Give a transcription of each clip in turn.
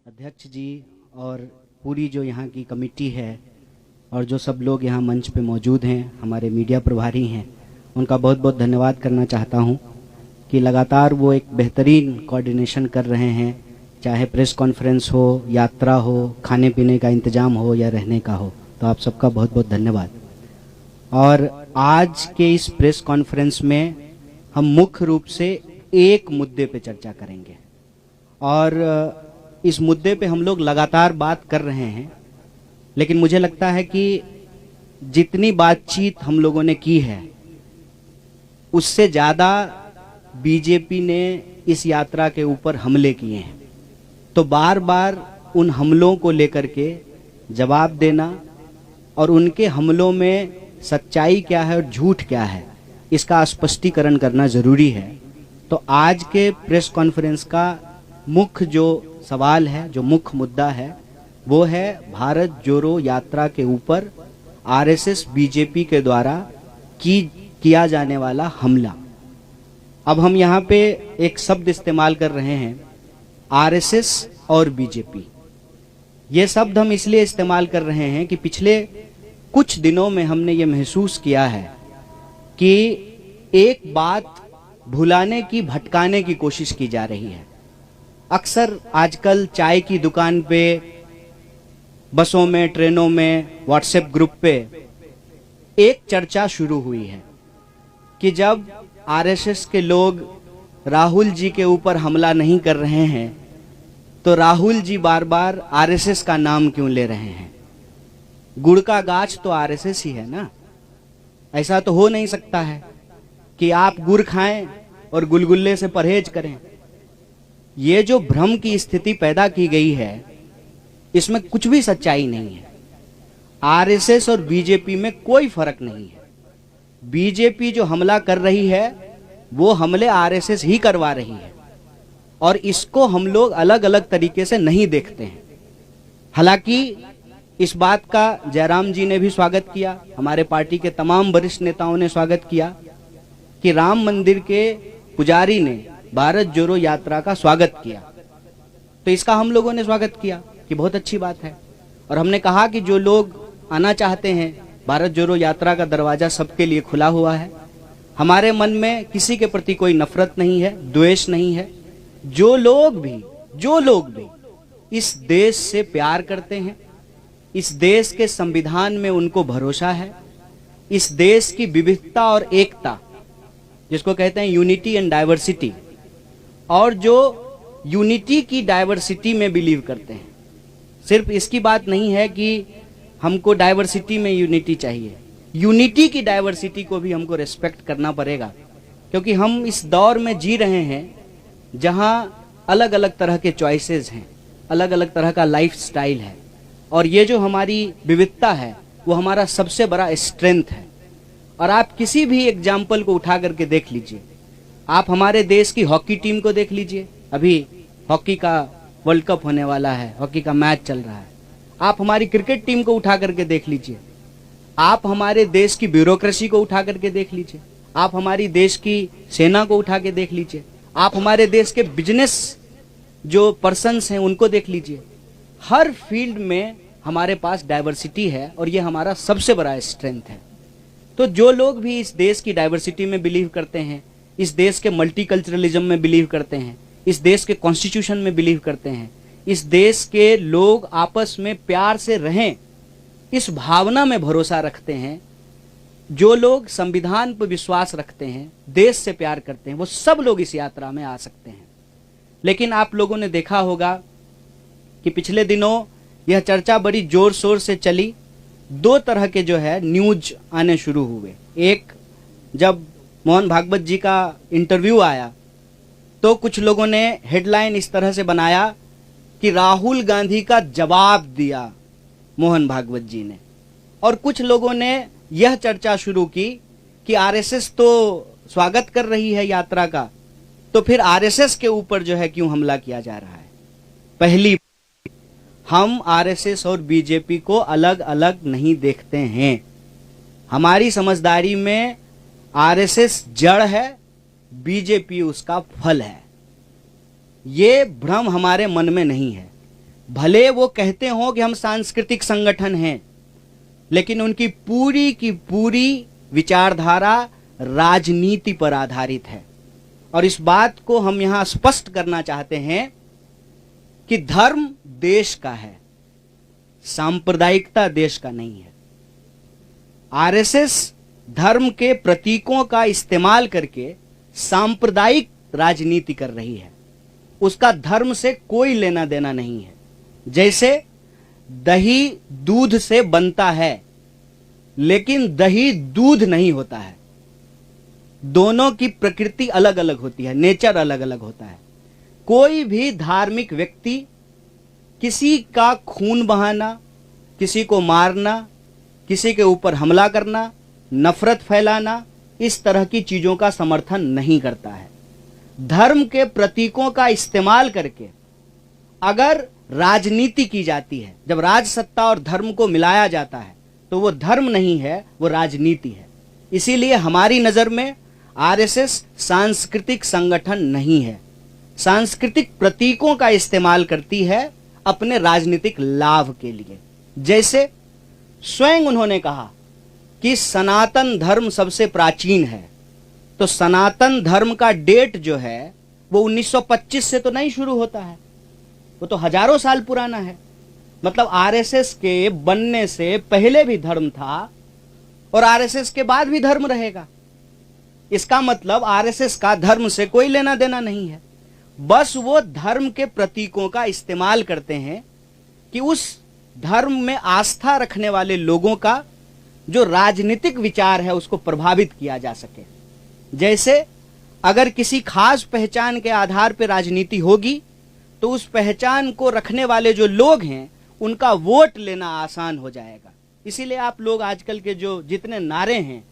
अध्यक्ष जी और पूरी जो यहाँ की कमेटी है और जो सब लोग यहाँ मंच पे मौजूद हैं, हमारे मीडिया प्रभारी हैं, उनका बहुत बहुत धन्यवाद करना चाहता हूँ कि लगातार वो एक बेहतरीन कोऑर्डिनेशन कर रहे हैं, चाहे प्रेस कॉन्फ्रेंस हो, यात्रा हो, खाने पीने का इंतजाम हो या रहने का हो। तो आप सबका बहुत बहुत धन्यवाद। और आज के इस प्रेस कॉन्फ्रेंस में हम मुख्य रूप से एक मुद्दे पे चर्चा करेंगे और इस मुद्दे पे हम लोग लगातार बात कर रहे हैं, लेकिन मुझे लगता है कि जितनी बातचीत हम लोगों ने की है उससे ज़्यादा बीजेपी ने इस यात्रा के ऊपर हमले किए हैं। तो बार बार उन हमलों को लेकर के जवाब देना और उनके हमलों में सच्चाई क्या है और झूठ क्या है, इसका स्पष्टीकरण करना ज़रूरी है। तो आज के प्रेस कॉन्फ्रेंस का मुख्य जो सवाल है, जो मुख्य मुद्दा है, वो है भारत जोड़ो यात्रा के ऊपर आरएसएस बीजेपी के द्वारा किया जाने वाला हमला। अब हम यहाँ पे एक शब्द इस्तेमाल कर रहे हैं, आरएसएस और बीजेपी। ये शब्द हम इसलिए इस्तेमाल कर रहे हैं कि पिछले कुछ दिनों में हमने ये महसूस किया है कि एक बात भुलाने की, भटकाने की कोशिश की जा रही है। अक्सर आजकल चाय की दुकान पे, बसों में, ट्रेनों में, व्हाट्सएप ग्रुप पे एक चर्चा शुरू हुई है कि जब आरएसएस के लोग राहुल जी के ऊपर हमला नहीं कर रहे हैं तो राहुल जी बार बार आरएसएस का नाम क्यों ले रहे हैं। गुड़ का गाछ तो आरएसएस ही है ना। ऐसा तो हो नहीं सकता है कि आप गुड़ खाएं और गुलगुल्ले से परहेज करें। ये जो भ्रम की स्थिति पैदा की गई है, इसमें कुछ भी सच्चाई नहीं है। आरएसएस और बीजेपी में कोई फर्क नहीं है। बीजेपी जो हमला कर रही है वो हमले आरएसएस ही करवा रही है और इसको हम लोग अलग अलग तरीके से नहीं देखते हैं। हालांकि इस बात का जयराम जी ने भी स्वागत किया, हमारे पार्टी के तमाम वरिष्ठ नेताओं ने स्वागत किया कि राम मंदिर के पुजारी ने भारत जोड़ो यात्रा का स्वागत किया। तो इसका हम लोगों ने स्वागत किया कि बहुत अच्छी बात है। और हमने कहा कि जो लोग आना चाहते हैं, भारत जोड़ो यात्रा का दरवाजा सबके लिए खुला हुआ है। हमारे मन में किसी के प्रति कोई नफरत नहीं है, द्वेष नहीं है। जो लोग भी इस देश से प्यार करते हैं, इस देश के संविधान में उनको भरोसा है, इस देश की विविधता और एकता, जिसको कहते हैं यूनिटी एंड डाइवर्सिटी, और जो यूनिटी की डाइवर्सिटी में बिलीव करते हैं। सिर्फ इसकी बात नहीं है कि हमको डाइवर्सिटी में यूनिटी चाहिए, यूनिटी की डाइवर्सिटी को भी हमको रेस्पेक्ट करना पड़ेगा, क्योंकि हम इस दौर में जी रहे हैं जहां अलग अलग तरह के चॉइसेस हैं, अलग अलग तरह का लाइफ स्टाइल है, और ये जो हमारी विविधता है वो हमारा सबसे बड़ा स्ट्रेंथ है। और आप किसी भी एग्जाम्पल को उठा करके देख लीजिए। आप हमारे देश की हॉकी टीम को देख लीजिए, अभी हॉकी का वर्ल्ड कप होने वाला है, हॉकी का मैच चल रहा है। आप हमारी क्रिकेट टीम को उठा करके देख लीजिए, आप हमारे देश की ब्यूरोक्रेसी को उठा करके देख लीजिए, आप हमारी देश की सेना को उठा के देख लीजिए, आप हमारे देश के बिजनेस जो पर्सन्स हैं उनको देख लीजिए। हर फील्ड में हमारे पास डाइवर्सिटी है और ये हमारा सबसे बड़ा स्ट्रेंथ है। तो जो लोग भी इस देश की डाइवर्सिटी में बिलीव करते हैं, इस देश के मल्टीकल्चरलिज्म में बिलीव करते हैं, इस देश के कॉन्स्टिट्यूशन में बिलीव करते हैं, इस देश के लोग आपस में प्यार से रहें, इस भावना में भरोसा रखते हैं, जो लोग संविधान पर विश्वास रखते हैं, देश से प्यार करते हैं, वो सब लोग इस यात्रा में आ सकते हैं। लेकिन आप लोगों ने देखा होगा कि पिछले दिनों यह चर्चा बड़ी जोर शोर से चली। दो तरह के जो है न्यूज आने शुरू हुए। एक, जब मोहन भागवत जी का इंटरव्यू आया तो कुछ लोगों ने हेडलाइन इस तरह से बनाया कि राहुल गांधी का जवाब दिया मोहन भागवत जी ने, और कुछ लोगों ने यह चर्चा शुरू की कि आरएसएस तो स्वागत कर रही है यात्रा का, तो फिर आरएसएस के ऊपर जो है क्यों हमला किया जा रहा है। पहली, हम आरएसएस और बीजेपी को अलग अलग नहीं देखते हैं। हमारी समझदारी में आरएसएस जड़ है, बीजेपी उसका फल है। ये भ्रम हमारे मन में नहीं है। भले वो कहते हो कि हम सांस्कृतिक संगठन हैं, लेकिन उनकी पूरी की पूरी विचारधारा राजनीति पर आधारित है। और इस बात को हम यहां स्पष्ट करना चाहते हैं कि धर्म देश का है, सांप्रदायिकता देश का नहीं है। आरएसएस धर्म के प्रतीकों का इस्तेमाल करके सांप्रदायिक राजनीति कर रही है, उसका धर्म से कोई लेना देना नहीं है। जैसे दही दूध से बनता है, लेकिन दही दूध नहीं होता है, दोनों की प्रकृति अलग अलग होती है, नेचर अलग अलग होता है। कोई भी धार्मिक व्यक्ति किसी का खून बहाना, किसी को मारना, किसी के ऊपर हमला करना, नफरत फैलाना, इस तरह की चीजों का समर्थन नहीं करता है। धर्म के प्रतीकों का इस्तेमाल करके अगर राजनीति की जाती है, जब राजसत्ता और धर्म को मिलाया जाता है, तो वो धर्म नहीं है, वो राजनीति है। इसीलिए हमारी नजर में आरएसएस सांस्कृतिक संगठन नहीं है, सांस्कृतिक प्रतीकों का इस्तेमाल करती है अपने राजनीतिक लाभ के लिए। जैसे स्वयं उन्होंने कहा कि सनातन धर्म सबसे प्राचीन है, तो सनातन धर्म का डेट जो है वो 1925 से तो नहीं शुरू होता है, वो तो हजारों साल पुराना है। मतलब आरएसएस के बनने से पहले भी धर्म था और आरएसएस के बाद भी धर्म रहेगा। इसका मतलब आरएसएस का धर्म से कोई लेना देना नहीं है, बस वो धर्म के प्रतीकों का इस्तेमाल करते हैं कि उस धर्म में आस्था रखने वाले लोगों का जो राजनीतिक विचार है उसको प्रभावित किया जा सके। जैसे अगर किसी खास पहचान के आधार पर राजनीति होगी तो उस पहचान को रखने वाले जो लोग हैं उनका वोट लेना आसान हो जाएगा। इसीलिए आप लोग आजकल के जो जितने नारे हैं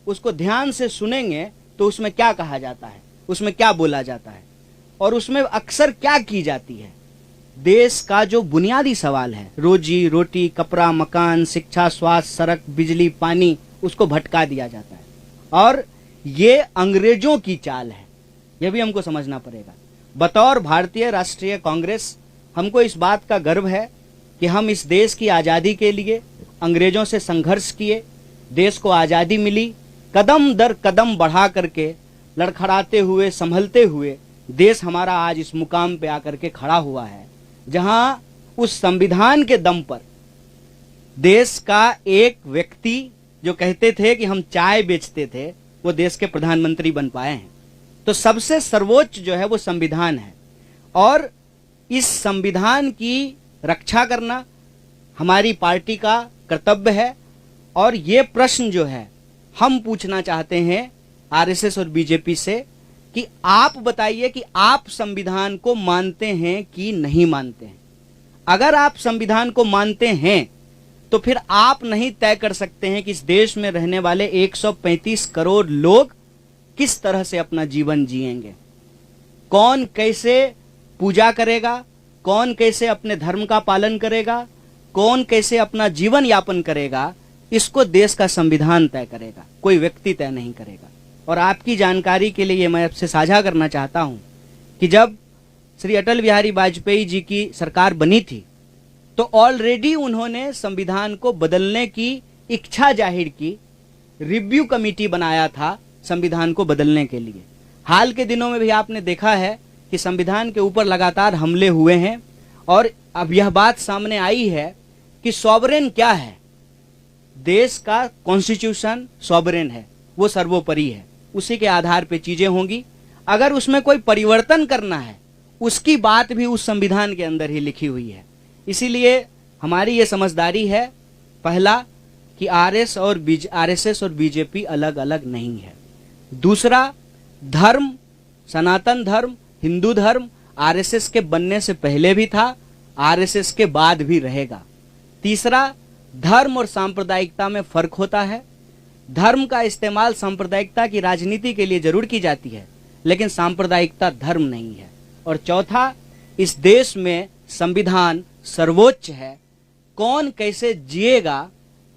उसको ध्यान से सुनेंगे तो उसमें क्या कहा जाता है, उसमें क्या बोला जाता है और उसमें अक्सर क्या की जाती है। देश का जो बुनियादी सवाल है, रोजी रोटी, कपड़ा, मकान, शिक्षा, स्वास्थ्य, सड़क, बिजली, पानी, उसको भटका दिया जाता है। और ये अंग्रेजों की चाल है, यह भी हमको समझना पड़ेगा। बतौर भारतीय राष्ट्रीय कांग्रेस हमको इस बात का गर्व है कि हम इस देश की आज़ादी के लिए अंग्रेजों से संघर्ष किए, देश को आज़ादी मिली, कदम दर कदम बढ़ा करके लड़खड़ाते हुए, संभलते हुए देश हमारा आज इस मुकाम पे आकर के खड़ा हुआ है, जहां उस संविधान के दम पर देश का एक व्यक्ति जो कहते थे कि हम चाय बेचते थे, वो देश के प्रधानमंत्री बन पाए हैं। तो सबसे सर्वोच्च जो है वो संविधान है और इस संविधान की रक्षा करना हमारी पार्टी का कर्तव्य है। और ये प्रश्न जो है हम पूछना चाहते हैं आरएसएस और बीजेपी से कि आप बताइए कि आप संविधान को मानते हैं कि नहीं मानते हैं। अगर आप संविधान को मानते हैं तो फिर आप नहीं तय कर सकते हैं कि इस देश में रहने वाले 135 करोड़ लोग किस तरह से अपना जीवन जिएंगे, कौन कैसे पूजा करेगा, कौन कैसे अपने धर्म का पालन करेगा, कौन कैसे अपना जीवन यापन करेगा। इसको देश का संविधान तय करेगा, कोई व्यक्ति तय नहीं करेगा। और आपकी जानकारी के लिए मैं आपसे साझा करना चाहता हूं कि जब श्री अटल बिहारी वाजपेयी जी की सरकार बनी थी तो ऑलरेडी उन्होंने संविधान को बदलने की इच्छा जाहिर की, रिव्यू कमेटी बनाया था संविधान को बदलने के लिए। हाल के दिनों में भी आपने देखा है कि संविधान के ऊपर लगातार हमले हुए हैं और अब यह बात सामने आई है कि सॉवरेन क्या है। देश का कॉन्स्टिट्यूशन सॉवरेन है, वो सर्वोपरि है, उसी के आधार पे चीजें होंगी। अगर उसमें कोई परिवर्तन करना है उसकी बात भी उस संविधान के अंदर ही लिखी हुई है। इसीलिए हमारी ये समझदारी है, पहला कि आरएसएस और बीजेपी अलग अलग नहीं है। दूसरा, धर्म, सनातन धर्म, हिंदू धर्म आरएसएस के बनने से पहले भी था, आरएसएस के बाद भी रहेगा। तीसरा, धर्म और सांप्रदायिकता में फर्क होता है। धर्म का इस्तेमाल सांप्रदायिकता की राजनीति के लिए जरूर की जाती है, लेकिन सांप्रदायिकता धर्म नहीं है। और चौथा, इस देश में संविधान सर्वोच्च है। कौन कैसे जिएगा,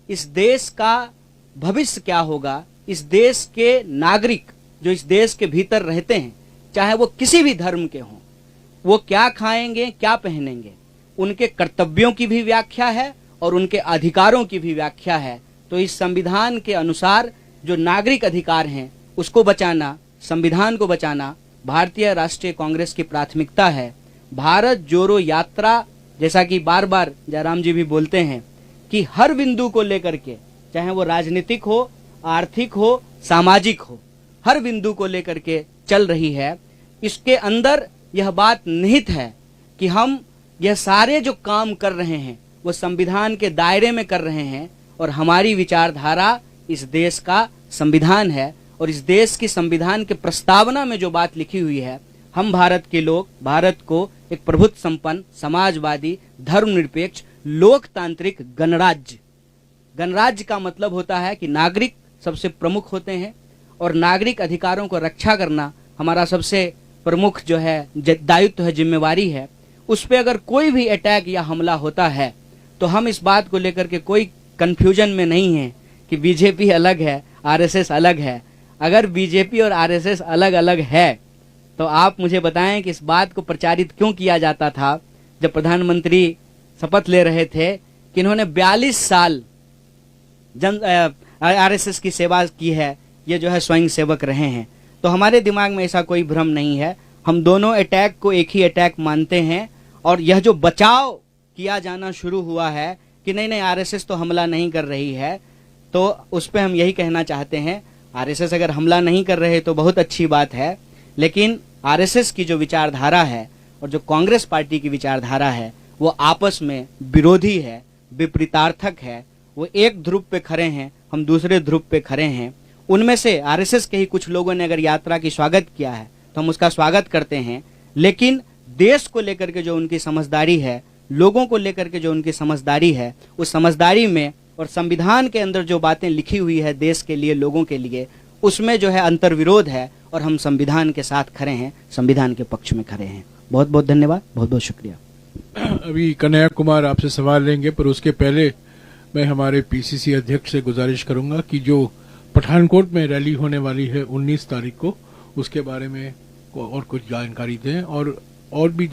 इस देश का भविष्य क्या होगा, इस देश के नागरिक जो इस देश के भीतर रहते हैं, चाहे वो किसी भी धर्म के हों, वो क्या खाएंगे, क्या पहनेंगे, उनके कर्तव्यों की भी व्याख्या है और उनके अधिकारों की भी व्याख्या है। तो इस संविधान के अनुसार जो नागरिक अधिकार हैं उसको बचाना, संविधान को बचाना भारतीय राष्ट्रीय कांग्रेस की प्राथमिकता है। भारत जोड़ो यात्रा, जैसा कि बार बार जयराम जी भी बोलते हैं कि हर बिंदु को लेकर के, चाहे वो राजनीतिक हो, आर्थिक हो, सामाजिक हो, हर बिंदु को लेकर के चल रही है। इसके अंदर यह बात निहित है कि हम यह सारे जो काम कर रहे हैं वो संविधान के दायरे में कर रहे हैं और हमारी विचारधारा इस देश का संविधान है। और इस देश की संविधान के प्रस्तावना में जो बात लिखी हुई है, हम भारत के लोग भारत को एक प्रभुत्व संपन्न, समाजवादी, धर्मनिरपेक्ष, लोकतांत्रिक गणराज्य, गणराज्य का मतलब होता है कि नागरिक सबसे प्रमुख होते हैं और नागरिक अधिकारों को रक्षा करना हमारा सबसे प्रमुख जो है दायित्व है, जिम्मेवारी है। उस पे अगर कोई भी अटैक या हमला होता है तो हम इस बात को लेकर के कोई कंफ्यूजन में नहीं है कि बीजेपी अलग है, आरएसएस अलग है। अगर बीजेपी और आरएसएस अलग अलग है तो आप मुझे बताएं कि इस बात को प्रचारित क्यों किया जाता था जब प्रधानमंत्री शपथ ले रहे थे कि इन्होंने 42 साल आरएसएस की सेवा की है, ये जो है स्वयं सेवक रहे हैं। तो हमारे दिमाग में ऐसा कोई भ्रम नहीं है। हम दोनों अटैक को एक ही अटैक मानते हैं और यह जो बचाव किया जाना शुरू हुआ है कि नहीं आरएसएस तो हमला नहीं कर रही है, तो उस पर हम यही कहना चाहते हैं, आरएसएस अगर हमला नहीं कर रहे तो बहुत अच्छी बात है, लेकिन आरएसएस की जो विचारधारा है और जो कांग्रेस पार्टी की विचारधारा है वो आपस में विरोधी है, विपरीतार्थक है। वो एक ध्रुव पे खड़े हैं, हम दूसरे ध्रुव पे खड़े हैं। उनमें से आरएसएस के ही कुछ लोगों ने अगर यात्रा की स्वागत किया है तो हम उसका स्वागत करते हैं, लेकिन देश को लेकर के जो उनकी समझदारी है, लोगों को लेकर के जो उनकी समझदारी है, उस समझदारी में और संविधान के अंदर जो बातें लिखी हुई है देश के लिए, लोगों के लिए, उसमें जो है अंतर्विरोध है और हम संविधान के साथ खड़े हैं, संविधान के पक्ष में खड़े हैं। बहुत बहुत धन्यवाद, बहुत बहुत शुक्रिया। अभी कन्हैया कुमार आपसे सवाल लेंगे, पर उसके पहले मैं हमारे पीसीसी अध्यक्ष से गुजारिश करूंगा कि जो पठानकोट में रैली होने वाली है 19 तारीख को, उसके बारे में और कुछ जानकारी दें और भी